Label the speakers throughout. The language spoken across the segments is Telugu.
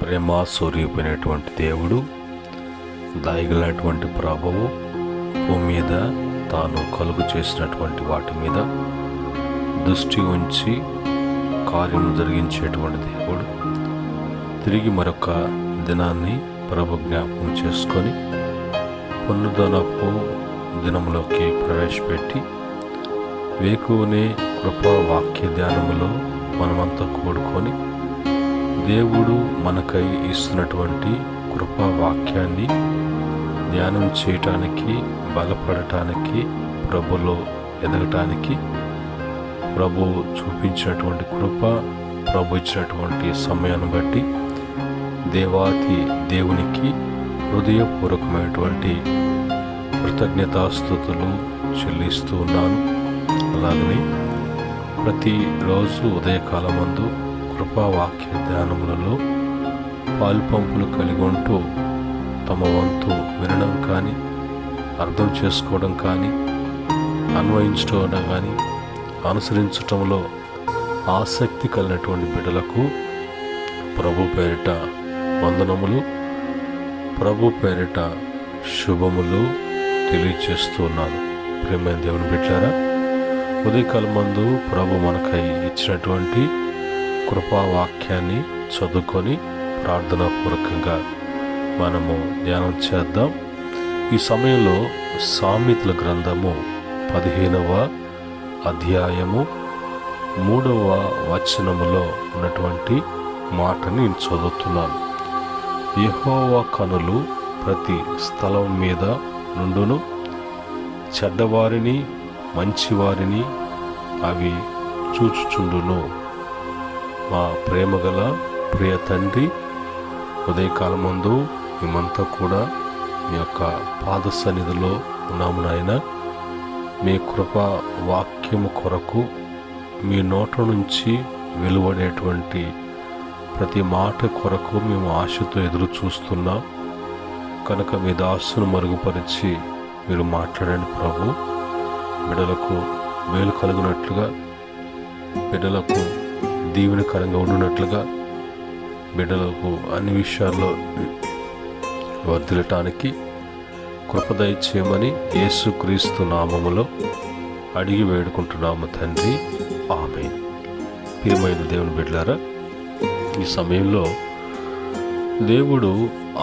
Speaker 1: ప్రేమ స్వరూపమైనటువంటి దేవుడు, దయగలటువంటి ప్రభువు, భూమి మీద తాను కలుగు చేసినటువంటి వాటి మీద దృష్టి ఉంచి కార్యం జరిగించేటువంటి దేవుడు, తిరిగి మరొక దినాన్ని ప్రభు జ్ఞాపకం చేసుకొని పునరుద్ధరణపు దినములోకి ప్రవేశపెట్టి వేకువనే కృపా వాక్య ధ్యానములో మనమంతా కూడుకొని దేవుడు మనకై ఇస్తున్నటువంటి కృపా వాక్యాన్ని ధ్యానం చేయటానికి, బలపడటానికి, ప్రభులో ఎదగటానికి ప్రభు చూపించినటువంటి కృప, ప్రభు ఇచ్చినటువంటి సమయాన్ని బట్టి దేవాతి దేవునికి హృదయపూర్వకమైనటువంటి కృతజ్ఞతాస్తుతులు చెల్లిస్తూ ఉన్నాను. అలాగనే ప్రతిరోజు ఉదయకాలమందు కృపావాక్య ధ్యానములలో పాలుపంపులు కలిగి ఉంటూ తమ వంతు వినడం కానీ, అర్థం చేసుకోవడం కానీ, అన్వయించడం కానీ, అనుసరించటంలో ఆసక్తి కలిగినటువంటి బిడ్డలకు ప్రభు పేరిట వందనములు, ప్రభు పేరిట శుభములు తెలియచేస్తున్నాను. ప్రియమైన దేవుని బిడ్డలారా, ఉదయకాలం మందు ప్రభు మనకై ఇచ్చినటువంటి కృపావాక్యాన్ని చదువుకొని ప్రార్థనాపూర్వకంగా మనము ధ్యానం చేద్దాం. ఈ సమయంలో సామెతల గ్రంథము 15వ అధ్యాయము 3వ వచనములో ఉన్నటువంటి మాటని నేను చదువుతున్నాను. యెహోవా కనులు ప్రతి స్థలం మీద నుండును, చెడ్డవారిని మంచివారిని అవి చూచుచుండును. మా ప్రేమగల ప్రియ తండ్రి, ఉదయకాలం ముందు మేమంతా కూడా మీ యొక్క పాద సన్నిధిలో ఉన్నాము నాయన. మీ కృపా వాక్యము కొరకు మీ నోట నుంచి వెలువడేటువంటి ప్రతి మాట కొరకు మేము ఆశతో ఎదురు చూస్తున్నాం కనుక మీ దాసును మరుగుపరిచి మీరు మాట్లాడండి ప్రభు. బిడ్డలకు మేలు కలుగునట్లుగా, బిడ్డలకు దీవెనకరంగా ఉండునట్లుగా, బిడ్డలకు అన్ని విషయాల్లో వర్ధిల్లటానికి కృపదయ చేయమని యేసుక్రీస్తు నామములో అడిగి వేడుకుంటున్నాము తండ్రి, ఆమేన్. ప్రియమైన దేవుని బిడ్డలారా, ఈ సమయంలో దేవుడు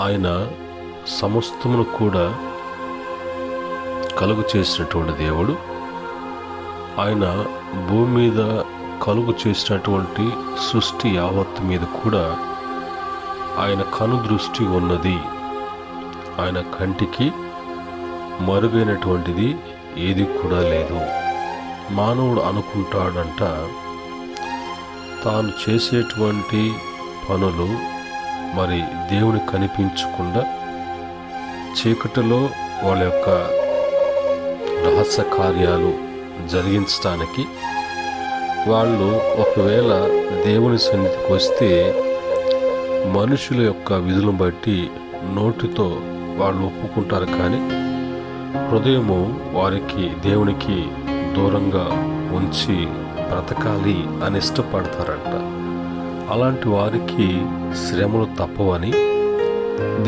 Speaker 1: ఆయన సమస్తమును కూడా కలుగు చేసినటువంటి దేవుడు. ఆయన భూమి మీద కలుగు చేసినటువంటి సృష్టి యావత్తు మీద కూడా ఆయన కనుదృష్టి ఉన్నది. ఆయన కంటికి మరుగైనటువంటిది ఏది కూడా లేదు. మానవుడు అనుకుంటాడంట తాను చేసేటువంటి పనులు మరి దేవుని కనిపించకుండా చీకటిలో వాళ్ళ యొక్క రహస్య కార్యాలు జరిగించడానికి వాళ్ళు ఒకవేళ దేవుని సన్నిధికి వస్తే మనుషుల యొక్క విధులను బట్టి నోటితో వాళ్ళు ఒప్పుకుంటారు, కానీ హృదయము వారికి దేవునికి దూరంగా ఉంచి బ్రతకాలి అని ఇష్టపడతారంట. అలాంటి వారికి శ్రమలు తప్పవని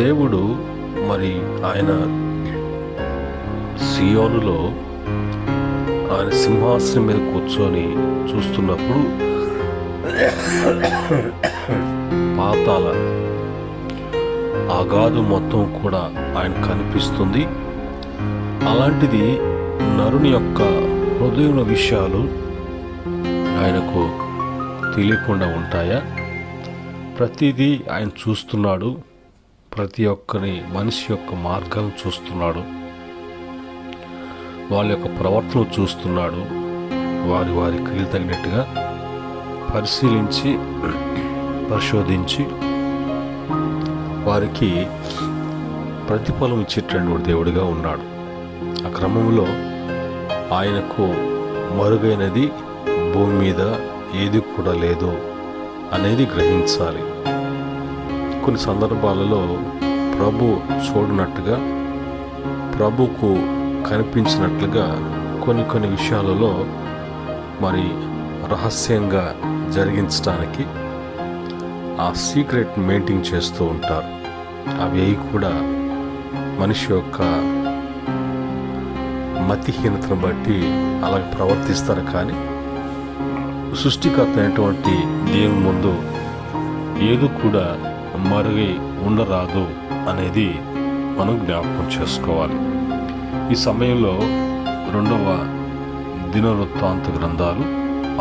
Speaker 1: దేవుడు మరి ఆయన సియోనులో ఆయన సింహాసనం మీద కూర్చొని చూస్తున్నప్పుడు పాతాళ అగాధం మొత్తం కూడా ఆయన కనిపిస్తుంది. అలాంటిది నరుని యొక్క హృదయంలో విషయాలు ఆయనకు తెలియకుండా ఉంటాయా? ప్రతిదీ ఆయన చూస్తున్నాడు. ప్రతి ఒక్కరి మనిషి యొక్క మార్గాలను చూస్తున్నాడు, వాళ్ళ యొక్క ప్రవర్తన చూస్తున్నాడు. వారి వారి క్రియలు తగినట్టుగా పరిశీలించి పరిశోధించి వారికి ప్రతిఫలం ఇచ్చేటటువంటి దేవుడిగా ఉన్నాడు. ఆ క్రమంలో ఆయనకు మరుగైనది భూమి మీద ఏది కూడా లేదు అనేది గ్రహించాలి. కొన్ని సందర్భాలలో ప్రభు చూడనట్టుగా, ప్రభుకు కనిపించినట్లుగా కొన్ని విషయాలలో మరి రహస్యంగా జరిగించడానికి ఆ సీక్రెట్ మెయింటైన్ చేస్తూ ఉంటారు. అవి కూడా మనిషి యొక్క మతిహీనతను బట్టి అలా ప్రవర్తిస్తారు. కానీ సృష్టికర్త అయినటువంటి దేవుని ముందు ఏది కూడా మరుగై ఉండరాదు అనేది మనం జ్ఞాపకం చేసుకోవాలి. ఈ సమయంలో 2వ దినవృత్తాంత గ్రంథాలు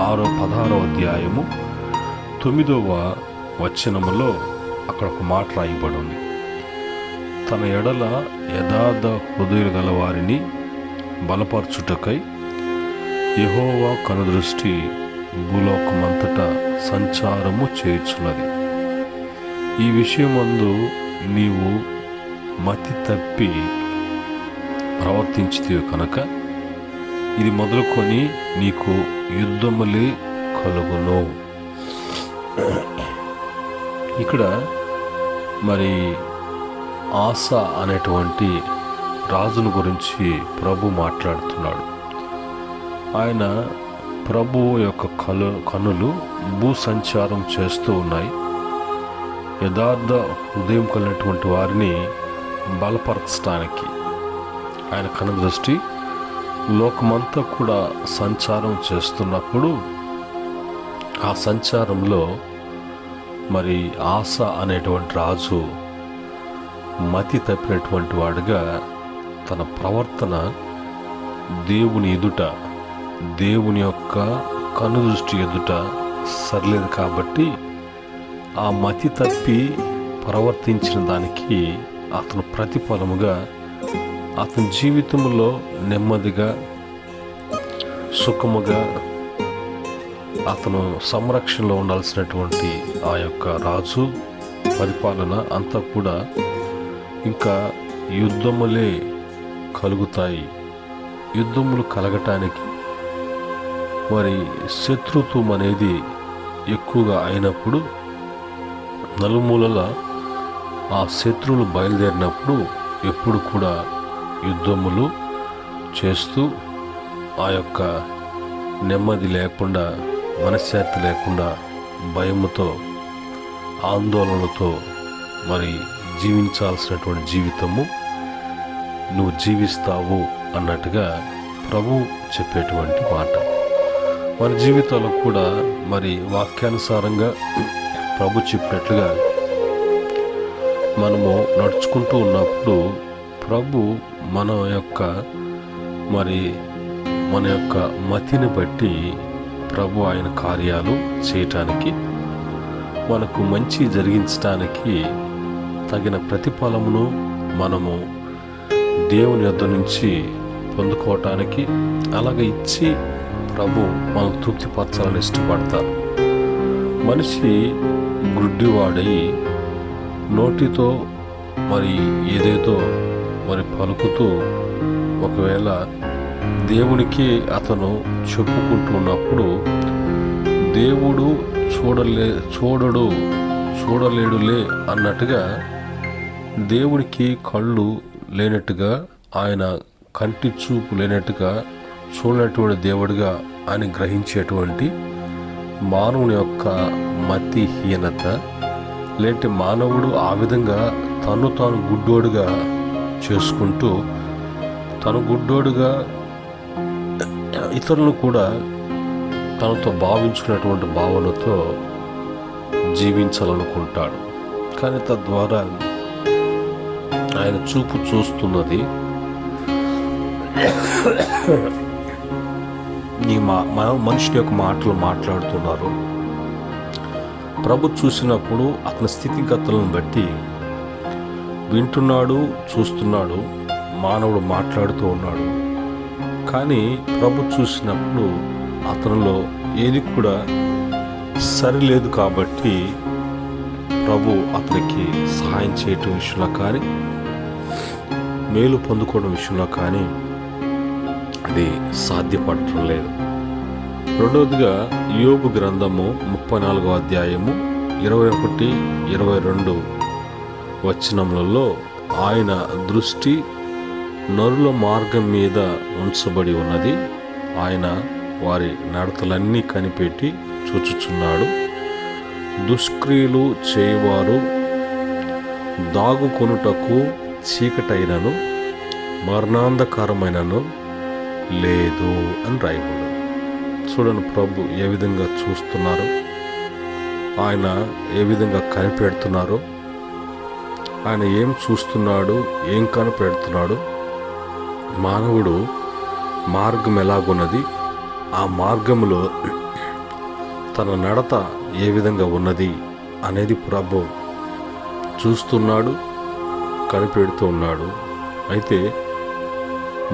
Speaker 1: 16వ అధ్యాయము 9వ వచనములో అక్కడ ఒక మాట రాయబడి ఉంది. తన ఎడల యథార్థ హృదయులు గల వారిని బలపరచుటకై యెహోవా కనుదృష్టి భూలోకమంతటా సంచారము చేయుచున్నది. ఈ విషయమందు నీవు మతి తప్పి ప్రవర్తించితివి కనుక ఇది మొదలుకొని నీకు యుద్ధములే కలుగును. ఇక్కడ మరి ఆస అనేటువంటి రాజును గురించి ప్రభు మాట్లాడుతున్నాడు. ఆయన ప్రభు యొక్క కనులు భూ సంచారం చేస్తూ ఉన్నాయి. యథార్థ హృదయం కలిగినటువంటి వారిని బలపరచడానికి ఆయన కనుదృష్టి లోకమంతా కూడా సంచారం చేస్తున్నప్పుడు ఆ సంచారంలో మరి ఆస అనేటువంటి రాజు మతి తప్పినటువంటి వాడుగా తన ప్రవర్తన దేవుని ఎదుట, దేవుని యొక్క కనుదృష్టి ఎదుట సరిలేదు. కాబట్టి ఆ మతి తప్పి ప్రవర్తించిన దానికి అతను ప్రతిఫలముగా అతని జీవితంలో నెమ్మదిగా సుఖముగా అతను సంరక్షణలో ఉండాల్సినటువంటి ఆ యొక్క రాజు పరిపాలన అంతా కూడా ఇంకా యుద్ధములే కలుగుతాయి. యుద్ధములు కలగటానికి మరి శత్రుత్వం అనేది ఎక్కువగా అయినప్పుడు నలుమూలల ఆ శత్రువులు బయలుదేరినప్పుడు ఎప్పుడు కూడా యుద్ధములు చేస్తూ ఆ యొక్క నెమ్మది లేకుండా, మనశ్శాంతి లేకుండా, భయముతో, ఆందోళనలతో మరి జీవించాల్సినటువంటి జీవితము నువ్వు జీవిస్తావు అన్నట్టుగా ప్రభు చెప్పేటువంటి మాట. మన జీవితాల్లో కూడా మరి వాక్యానుసారంగా ప్రభు చెప్పినట్లుగా మనము నడుచుకుంటూ ఉన్నప్పుడు ప్రభు మన యొక్క మతిని బట్టి ప్రభు ఆయన కార్యాలు చేయటానికి, మనకు మంచి జరిగించటానికి తగిన ప్రతిఫలమును మనము దేవుని యొద్ద నుంచి పొందుకోవటానికి అలాగ ఇచ్చి ప్రభు మనకు తృప్తిపరచాలని ఇష్టపడతారు. మనిషి గుడ్డివాడై నోటితో మరి ఏదేదో మరి పలుకుతూ ఒకవేళ దేవునికి అతను చెప్పుకుంటూ ఉన్నప్పుడు దేవుడు చూడలేడులే అన్నట్టుగా దేవునికి కళ్ళు లేనట్టుగా, ఆయన కంటి చూపు లేనట్టుగా, చూడనటువంటి దేవుడిగా ఆయన గ్రహించేటువంటి మానవుని యొక్క మతిహీనత, లేదంటే మానవుడు ఆ విధంగా తాను గుడ్డోడుగా చేసుకుంటూ తను గుడ్డోడుగా ఇతరులను కూడా తనతో భావించుకున్నటువంటి భావనతో జీవించాలనుకుంటాడు. కానీ తద్వారా ఆయన చూపు చూస్తున్నది మనుషుని యొక్క మాటలు మాట్లాడుతున్నారు. ప్రభు చూసినప్పుడు అతని స్థితిగతులను బట్టి వింటున్నాడు, చూస్తున్నాడు, మానవుడు మాట్లాడుతూ ఉన్నాడు. కానీ ప్రభు చూసినప్పుడు అతనిలో ఏది కూడా సరిలేదు. కాబట్టి ప్రభు అతనికి సహాయం చేయటం విషయంలో కానీ, మేలు పొందుకోవడం విషయంలో కానీ అది సాధ్యపడటం లేదు. రెండవదిగా యోబు గ్రంథము 34వ అధ్యాయము 21-22 వచనములలో ఆయన దృష్టి నరుల మార్గం మీద ఉంచబడి ఉన్నది. ఆయన వారి నడతలన్నీ కనిపెట్టి చూచుచున్నాడు. దుష్క్రియలు చేయవారు దాగుకొనుటకు చీకటైనను మరణాంధకారమైనను లేదు అని రాయబడు. చూడండి, ప్రభు ఏ విధంగా చూస్తున్నారు, ఆయన ఏ విధంగా కనిపెడుతున్నారు, ఆయన ఏం చూస్తున్నాడు, ఏం కనిపెడుతున్నాడు, మానవుడు మార్గం ఎలాగున్నది, ఆ మార్గంలో తన నడత ఏ విధంగా ఉన్నది అనేది ప్రభు చూస్తున్నాడు, కనిపెడుతూ ఉన్నాడు. అయితే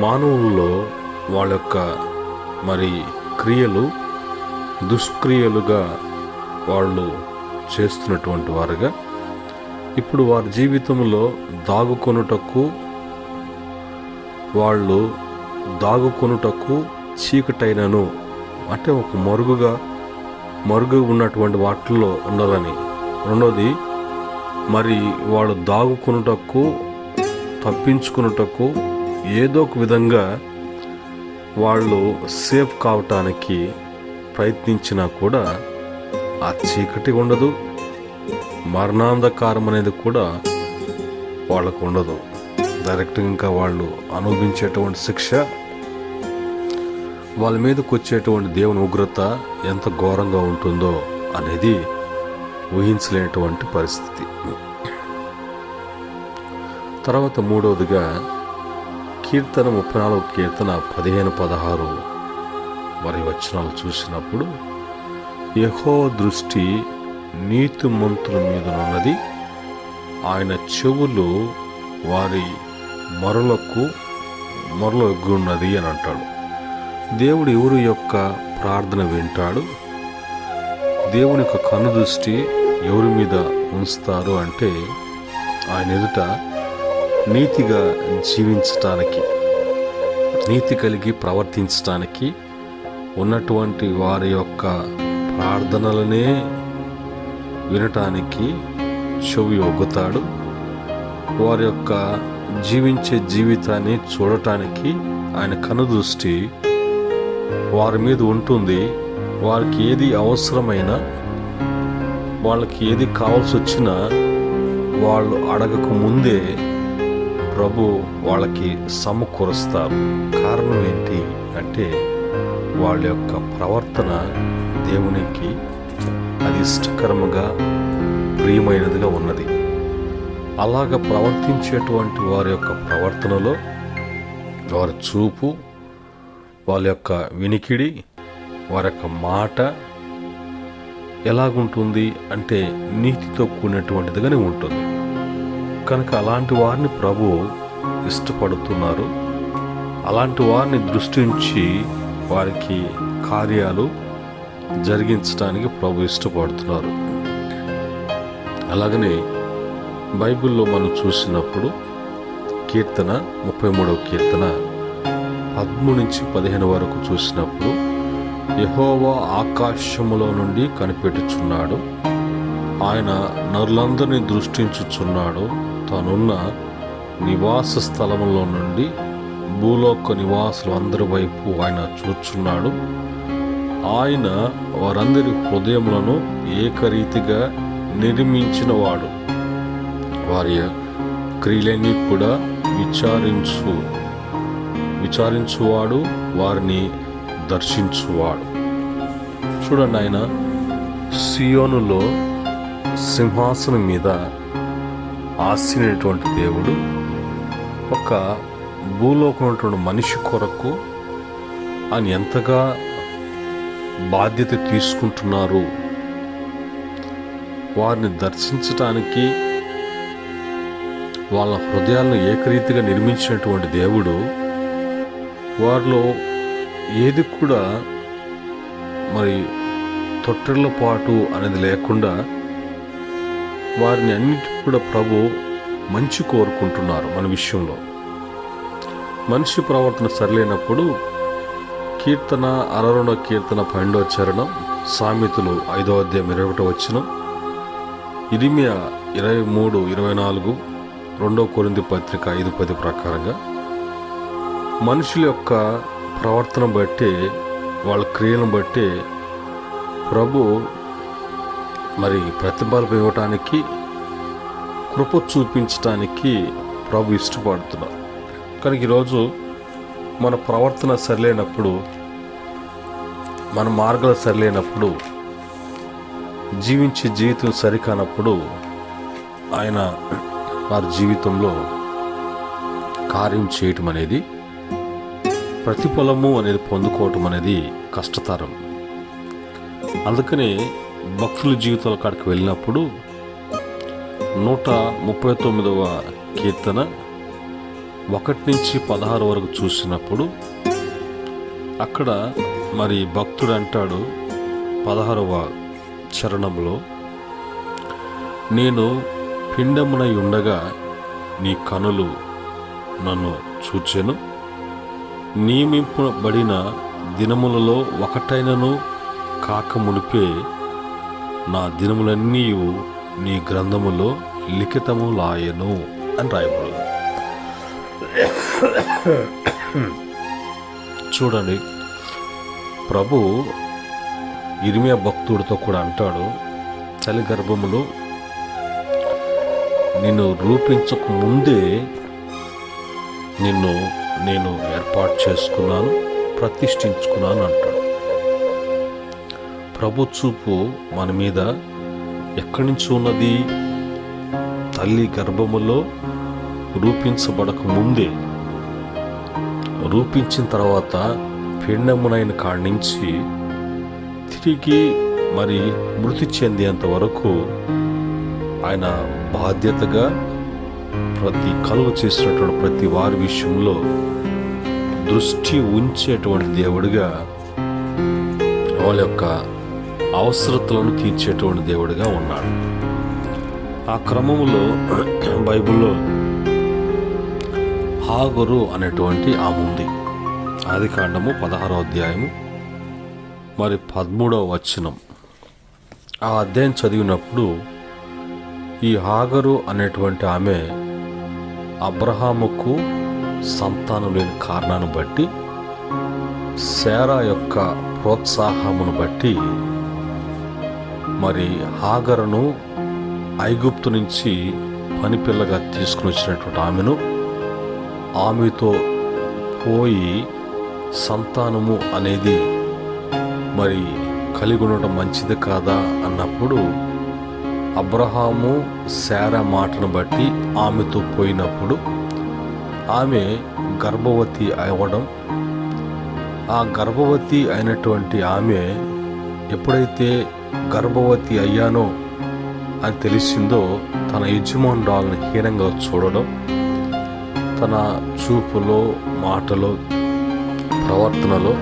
Speaker 1: మానవుల్లో వాళ్ళ యొక్క క్రియలు దుష్క్రియలుగా వాళ్ళు చేస్తున్నటువంటి వారుగా ఇప్పుడు వారి జీవితంలో దాగుకొనుటకు చీకటైనను అంటే ఒక మరుగు ఉన్నటువంటి వాటిల్లో ఉండాలని. రెండోది, వాళ్ళు దాగుకొనుటకు తప్పించుకున్నటకు ఏదో ఒక విధంగా వాళ్ళు సేఫ్ కావటానికి ప్రయత్నించినా కూడా ఆ చీకటి ఉండదు, మరణాంధకారం అనేది కూడా వాళ్ళకు ఉండదు. డైరెక్ట్గా ఇంకా వాళ్ళు అనుభవించేటువంటి శిక్ష, వాళ్ళ మీదకి వచ్చేటువంటి దేవుని ఉగ్రత ఎంత ఘోరంగా ఉంటుందో అనేది ఊహించలేనటువంటి పరిస్థితి. తర్వాత మూడవదిగా కీర్తన 34 కీర్తన 15-16 వచనాలు చూసినప్పుడు, యెహోవా దృష్టి నీతిమంతుల మీద ఉన్నది, ఆయన చెవులు వారి మొరలో ఎగ్గున్నది అని అంటాడు. దేవుడు ఎవరి యొక్క ప్రార్థన వింటాడు, దేవుని యొక్క కనుదృష్టి ఎవరి మీద ఉంచుతారు అంటే ఆయన ఎదుట నీతిగా జీవించటానికి, నీతి కలిగి ప్రవర్తించటానికి ఉన్నటువంటి వారి యొక్క ప్రార్థనలనే వినటానికి చెవి ఒగ్గుతాడు. వారి యొక్క జీవించే జీవితాన్ని చూడటానికి ఆయన కనుదృష్టి వారి మీద ఉంటుంది. వారికి ఏది అవసరమైనా, వాళ్ళకి ఏది కావాల్సి వచ్చినా వాళ్ళు అడగక ముందే ప్రభు వాళ్ళకి సమకూరుస్తారు. కారణం ఏంటి అంటే వాళ్ళ యొక్క ప్రవర్తన దేవునికి అది ఇష్టకరముగా ప్రియమైనదిగా ఉన్నది. అలాగ ప్రవర్తించేటువంటి వారి యొక్క ప్రవర్తనలో వారి చూపు, వాళ్ళ యొక్క వినికిడి, వారి యొక్క మాట ఎలాగుంటుంది అంటే నీతితో కూడినటువంటిదిగానే ఉంటుంది. కనుక అలాంటి వారిని ప్రభు ఇష్టపడుతున్నారు. అలాంటి వారిని దృష్టించి వారికి కార్యాలు జరిగించడానికి ప్రభు ఇష్టపడుతున్నారు. అలాగనే బైబిల్లో మనం చూసినప్పుడు కీర్తన 33వ కీర్తన 13-15 వరకు చూసినప్పుడు, యెహోవా ఆకాశములో నుండి కనిపెట్టుచున్నాడు, ఆయన నరులందరినీ దృష్టించుచున్నాడు, తానున్న నివాస స్థలములో నుండి భూలోక నివాసులు అందరి వైపు ఆయన చూచున్నాడు. ఆయన వారందరి హృదయములను ఏకరీతిగా నిర్మించినవాడు, వారి క్రియలన్నీ కూడా విచారించువాడు, వారిని దర్శించువాడు. చూడండి, ఆయన సియోనులో సింహాసనం మీద ఆసీనుడైనటువంటి దేవుడు ఒక భూలోకం మనిషి కొరకు ఆయన ఎంతగా బాధ్యత తీసుకుంటున్నారు. వారిని దర్శించటానికి వాళ్ళ హృదయాలను ఏకరీతిగా నిర్మించినటువంటి దేవుడు వారిలో ఏది కూడా తొట్టెళ్ల పాటు అనేది లేకుండా వారిని అన్నిటి కూడా ప్రభు మంచి కోరుకుంటున్నారు. మన విషయంలో మనిషి ప్రవర్తన సరిలేనప్పుడు కీర్తన 62వ కీర్తన 12వ చరణం, సామెతలు 5వ అధ్యాయం 21వ వచనం, ఇరిమియా 23-24, 2 కొరింథీ పత్రిక 5:10 ప్రకారంగా మనుషుల యొక్క ప్రవర్తన బట్టి, వాళ్ళ క్రియలను బట్టి ప్రభు మరి ప్రతిఫలం ఇవ్వటానికి, కృప చూపించటానికి ప్రభు ఇష్టపడుతున్నారు. కానీ ఈరోజు మన ప్రవర్తన సరిలేనప్పుడు, మన మార్గాలు సరిలేనప్పుడు, జీవించే జీవితం సరికానప్పుడు ఆయన వారి జీవితంలో కార్యం చేయటం అనేది, ప్రతిఫలము అనేది పొందుకోవటం అనేది కష్టతరం. అందుకనే భక్తుల జీవితాల కాడికి వెళ్ళినప్పుడు 139వ కీర్తన 1-16 వరకు చూసినప్పుడు అక్కడ మరి భక్తుడు అంటాడు 16వ చరణంలో, నేను పిండమునై ఉండగా నీ కనులు నన్ను చూచెను, నియమింపబడిన దినములలో ఒకటైనను కాక మునిపే నా దినములన్నీ నీ గ్రంథములో లిఖితములాయెను అని రాయబడింది. చూడండి, ప్రభు ఇర్మియా భక్తుడితో కూడా అంటాడు, తల్లి గర్భములో నిన్ను రూపించక ముందే నిన్ను నేను ఏర్పాటు చేసుకున్నాను, ప్రతిష్ఠించుకున్నాను అంటాడు. ప్రభు చూపు మన మీద ఎక్కడి నుంచి ఉన్నది? తల్లి గర్భములో రూపించబడక ముందే, రూపించిన తర్వాత పిండమునైన కాడి నుంచి తిరిగి మరి మృతి చెందేంత వరకు ఆయన బాధ్యతగా ప్రతి కలుగు చేసినటువంటి ప్రతి వారి విషయంలో దృష్టి ఉంచేటువంటి దేవుడిగా, వాళ్ళ యొక్క అవసరతలను తీర్చేటువంటి దేవుడిగా ఉన్నాడు. ఆ క్రమంలో బైబిల్లో హాగరు అనేటువంటి ఆమె ఉంది. ఆదికాండము 16వ అధ్యాయము మరి 13వ వచనం. ఆ అధ్యాయం చదివినప్పుడు ఈ హాగరు అనేటువంటి ఆమె అబ్రహాముకు సంతానం లేని కారణాన్ని బట్టి, శారా యొక్క ప్రోత్సాహమును బట్టి మరి హాగరును ఐగుప్తు నుంచి పనిపిల్లగా తీసుకుని వచ్చినటువంటి ఆమెను, ఆమెతో పోయి సంతానము అనేది మరి కలిగి ఉండటం మంచిది కాదా అన్నప్పుడు అబ్రహాము శారా మాటను బట్టి ఆమెతో పోయినప్పుడు ఆమె గర్భవతి అవ్వడం, ఆ గర్భవతి అయినటువంటి ఆమె ఎప్పుడైతే గర్భవతి అయ్యానో అని తెలిసిందో తన యజమానురాలను హీనంగా చూడడం, తన చూపులో, మాటలో, ప్రవర్తనలో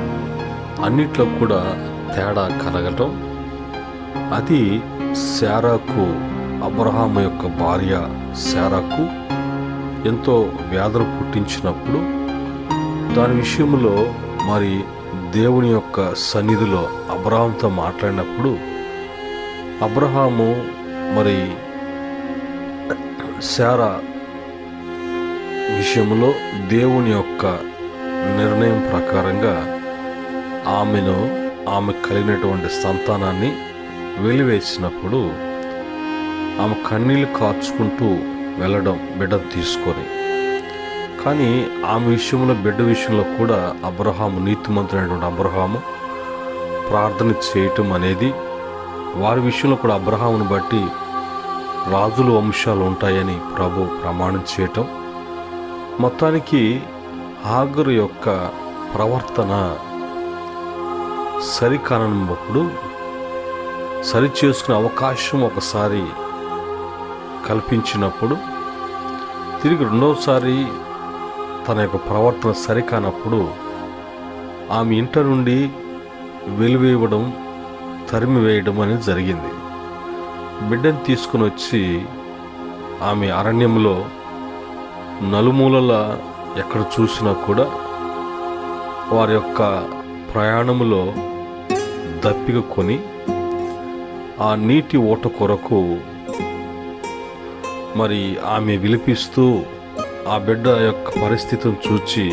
Speaker 1: అన్నిట్లో కూడా తేడా కలగటం, అది శారాకు, అబ్రహాము యొక్క భార్య శారాకు ఎంతో వ్యాధులు పుట్టించినప్పుడు, దాని విషయంలో మరి దేవుని యొక్క సన్నిధిలో అబ్రహాముతో మాట్లాడినప్పుడు అబ్రహాము మరి శారా విషయంలో దేవుని యొక్క నిర్ణయం ప్రకారంగా ఆమె కలిగినటువంటి సంతానాన్ని వెలివేసినప్పుడు ఆమె కన్నీళ్ళు కార్చుకుంటూ వెళ్ళడం బిడ్డను తీసుకొని. కానీ ఆమె విషయంలో, బిడ్డ విషయంలో కూడా అబ్రహాము, నీతిమంతుడైనటువంటి అబ్రహాము ప్రార్థన చేయటం అనేది, వారి విషయంలో కూడా అబ్రహామును బట్టి రాజుల వంశాలు ఉంటాయని ప్రభు ప్రమాణం చేయటం, మొత్తానికి హాగరు యొక్క ప్రవర్తన సరికానప్పుడు సరి చేసుకునే అవకాశం ఒకసారి కల్పించినప్పుడు, తిరిగి రెండవసారి తన యొక్క ప్రవర్తన సరికానప్పుడు ఆమె ఇంట నుండి వెలివేయడం, తరిమివేయడం అనేది జరిగింది. బిడ్డను తీసుకుని వచ్చి ఆమె అరణ్యంలో నలుమూలల ఎక్కడ చూసినా కూడా వారి యొక్క ప్రయాణములో దప్పిక కొని ఆ నీటి ఓట కొరకు మరి ఆమె విలిపిస్తూ ఆ బిడ్డ యొక్క పరిస్థితిని చూచి,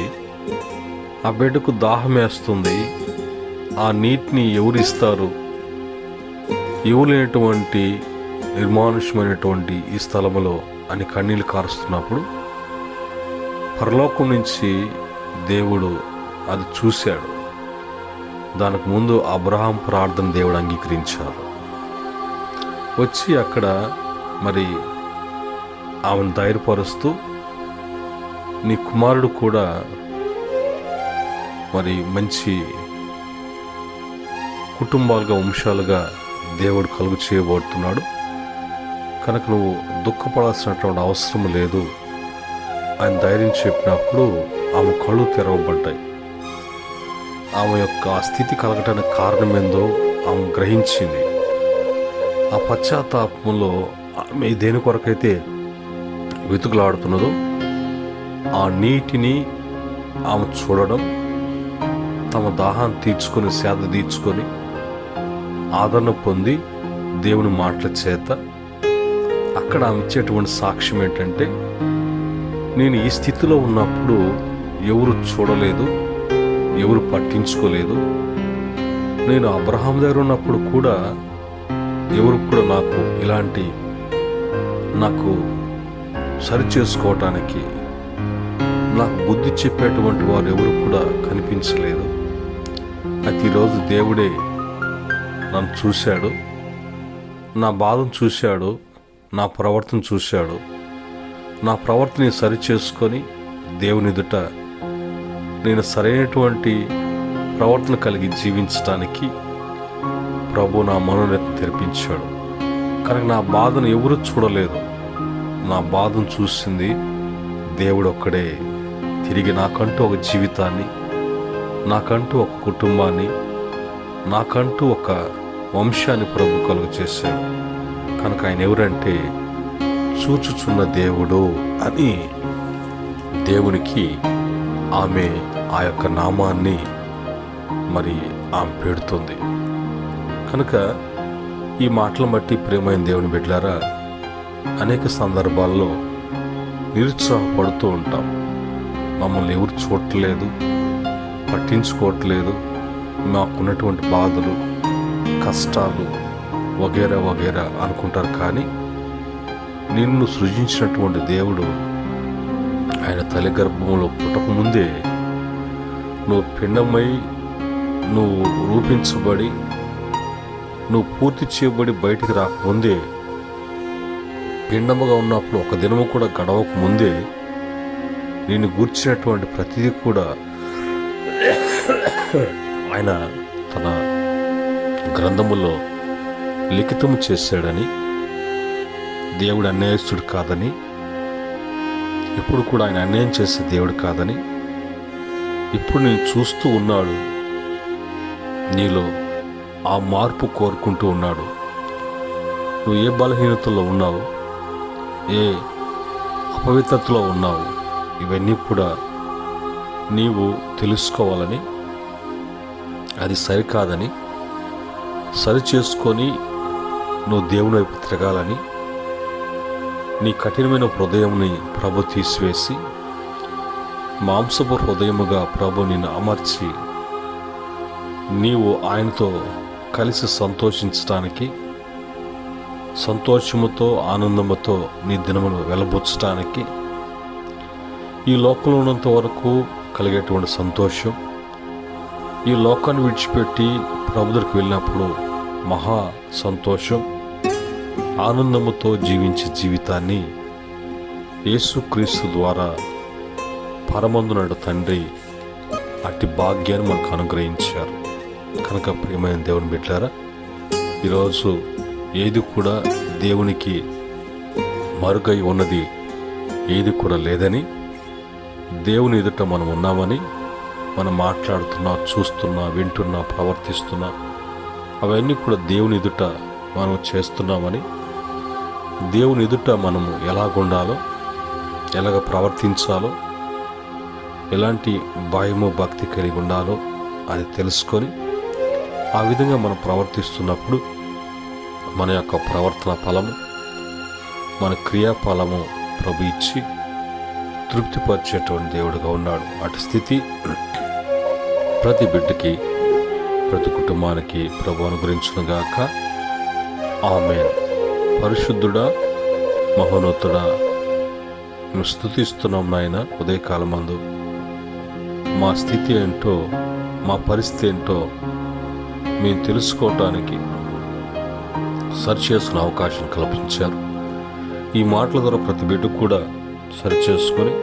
Speaker 1: ఆ బిడ్డకు దాహం వేస్తుంది, ఆ నీటిని ఎవరిస్తారు, ఇవ్వలేనటువంటి నిర్మానుష్యమైనటువంటి ఈ స్థలములో అని కన్నీళ్ళు కారుస్తున్నప్పుడు పరలోకం నుంచి దేవుడు అది చూశాడు. దానికి ముందు అబ్రహాం ప్రార్థన దేవుడు అంగీకరించారు. వచ్చి అక్కడ మరి ఆమెను ధైర్యపరుస్తూ నీ కుమారుడు కూడా మరి మంచి కుటుంబాలుగా వంశాలుగా దేవుడు కలుగు చేయబోతున్నాడు కనుక నువ్వు దుఃఖపడాల్సినటువంటి అవసరం లేదు ఆయన ధైర్యం చెప్పినప్పుడు ఆమె కళ్ళు తెరవబడ్డాయి. ఆమె యొక్క ఆ స్థితి కలగటానికి కారణం ఏందో ఆమె గ్రహించింది. ఆ పశ్చాత్తాపంలో ఆమె దేని కొరకైతే వెతుకులాడుతున్నదో ఆ నీటిని ఆమె చూడడం, తమ దాహాన్ని తీర్చుకొని సేద తీర్చుకొని ఆదరణ పొంది దేవుని మాటల చేత అక్కడ ఆమె ఇచ్చేటువంటి సాక్ష్యం ఏంటంటే, నేను ఈ స్థితిలో ఉన్నప్పుడు ఎవరు చూడలేదు, ఎవరు పట్టించుకోలేదు. నేను అబ్రహాం దగ్గర ఉన్నప్పుడు కూడా ఎవరు కూడా నాకు సరి చేసుకోవటానికి నాకు బుద్ధి చెప్పేటువంటి వారు ఎవరు కూడా కనిపించలేదు. అయితే ఈరోజు దేవుడే నన్ను చూశాడు, నా బాధను చూశాడు, నా ప్రవర్తన చూశాడు. నా ప్రవర్తనని సరి చేసుకొని దేవుని ఎదుట నేను సరైనటువంటి ప్రవర్తన కలిగి జీవించడానికి ప్రభు నా మనోనేత్రం తెరిపించాడు. కనుక నా బాధను ఎవరు చూడలేదు, నా బాధను చూసింది దేవుడు ఒక్కడే. తిరిగి నాకంటూ ఒక జీవితాన్ని, నాకంటూ ఒక కుటుంబాన్ని, నాకంటూ ఒక వంశాన్ని ప్రభు కలుగు చేశాడు. కనుక ఆయన ఎవరంటే చూచుచున్న దేవుడు అని దేవునికి ఆమె ఆ యొక్క నామాన్ని మరి ఆమె పెడుతుంది. కనుక ఈ మాటలను బట్టి ప్రియమైన దేవుని బిడ్డలారా, అనేక సందర్భాల్లో నిరుత్సాహపడుతూ ఉంటాం. మమ్మల్ని ఎవరు చూడట్లేదు, పట్టించుకోవట్లేదు, మాకున్నటువంటి బాధలు, కష్టాలు వగేరా వగేరా అనుకుంటారు. కానీ నిన్ను సృజించినటువంటి దేవుడు ఆయన తల్లి గర్భంలో పుట్టకముందే నువ్వు పిండమై నువ్వు రూపించబడి నువ్వు పూర్తి చేయబడి బయటికి రాకముందే, పిండముగా ఉన్నప్పుడు ఒక దినము కూడా గడవక ముందే నిన్ను గూర్చినటువంటి ప్రతిదీ కూడా ఆయన తన గ్రంథములో లిఖితము చేశాడని, దేవుడు అన్యాయస్తుడు కాదని, ఇప్పుడు కూడా ఆయన అన్యాయం చేసే దేవుడు కాదని ఇప్పుడు నేను చూస్తూ ఉన్నాడు. నీలో ఆ మార్పు కోరుకుంటూ ఉన్నాడు. నువ్వు ఏ బలహీనతలో ఉన్నావు, ఏ అపవిత్రతలో ఉన్నావు, ఇవన్నీ కూడా నీవు తెలుసుకోవాలని, అది సరికాదని, సరి చేసుకొని నువ్వు దేవుని వైపు తిరగాలని, నీ కఠినమైన హృదయంని ప్రభు తీసివేసి మాంసపు హృదయముగా ప్రభు నిన్ను అమర్చి నీవు ఆయనతో కలిసి సంతోషించడానికి, సంతోషముతో ఆనందముతో నీ దినమును వెలబుచ్చటానికి, ఈ లోకంలో ఉన్నంత వరకు కలిగేటువంటి సంతోషం, ఈ లోకాన్ని విడిచిపెట్టి ప్రభు దగ్గరికి వెళ్ళినప్పుడు మహా సంతోషం, ఆనందముతో జీవించే జీవితాన్ని యేసుక్రీస్తు ద్వారా పరమందునడు తండ్రి అట్టి భాగ్యాన్ని మనకు అనుగ్రహించారు. కనుక ప్రియమైన దేవుని బిడ్డలారా, ఈరోజు ఏది కూడా దేవునికి మరుగై ఉన్నది ఏది కూడా లేదని, దేవుని ఎదుట మనం ఉన్నామని, మనం మాట్లాడుతున్నా, చూస్తున్నా, వింటున్నా, ప్రవర్తిస్తున్నా, అవన్నీ కూడా దేవుని ఎదుట మనం చేస్తున్నామని, దేవుని ఎదుట మనము ఎలాగుండాలో, ఎలాగ ప్రవర్తించాలో, ఎలాంటి భయము భక్తి కలిగి ఉండాలో అది తెలుసుకొని ఆ విధంగా మనం ప్రవర్తిస్తున్నప్పుడు మన యొక్క ప్రవర్తన ఫలము, మన క్రియాఫలము ప్రభు ఇచ్చి తృప్తిపరిచేటువంటి దేవుడుగా ఉన్నాడు. అటు స్థితి ప్రతి బిడ్డకి, ప్రతి కుటుంబానికి ప్రభు అనుగ్రహించునుగాక. ఆమేన్. పరిశుద్ధుడా, మహోన్నతుడా, మేము స్తుతిస్తున్నాం నాయన. ఉదయకాలమందు మా స్థితి ఏంటో, మా పరిస్థితి ఏంటో మేము తెలుసుకోవటానికి సరిచేసుకునే అవకాశం కల్పించారు. ఈ మాటల ద్వారా ప్రతి బిడ్డ కూడా సరిచేసుకొని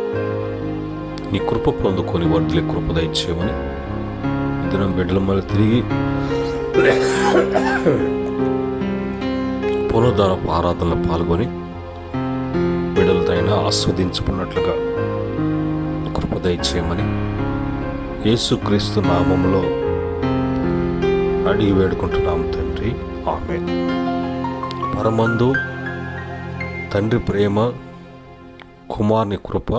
Speaker 1: నీ కృప పొందుకొని వర్ధిల్లే కృప దయచేయమని ఈ దినం బిడ్డల మళ్ళీ తిరిగి పునరుద్ధారపు ఆరాధనలో పాల్గొని బిడ్డలతైనా ఆస్వాదించుకున్నట్లుగా కృప దయచేయమని యేసుక్రీస్తు నామములో అడిగి వేడుకుంటున్నాం తండ్రి. ఆమేన్. పరమందు తండ్రి ప్రేమ, కుమారుని కృప,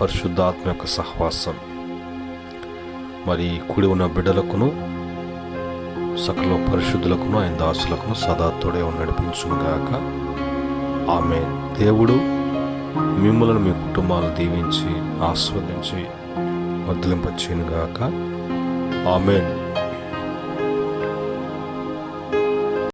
Speaker 1: పరిశుద్ధాత్మ యొక్క సహవాసం మరి కూడి ఉన్న బిడ్డలకును సకల పరిశుద్ధులకును ఆయన దాసులకును సదా తోడే నడిపించుగాక. ఆమేన్. దేవుడు మిమ్మల్ని మీ కుటుంబాలను దీవించి ఆస్వాదించి వర్ధిలింపచేయునుగాక. ఆమేన్.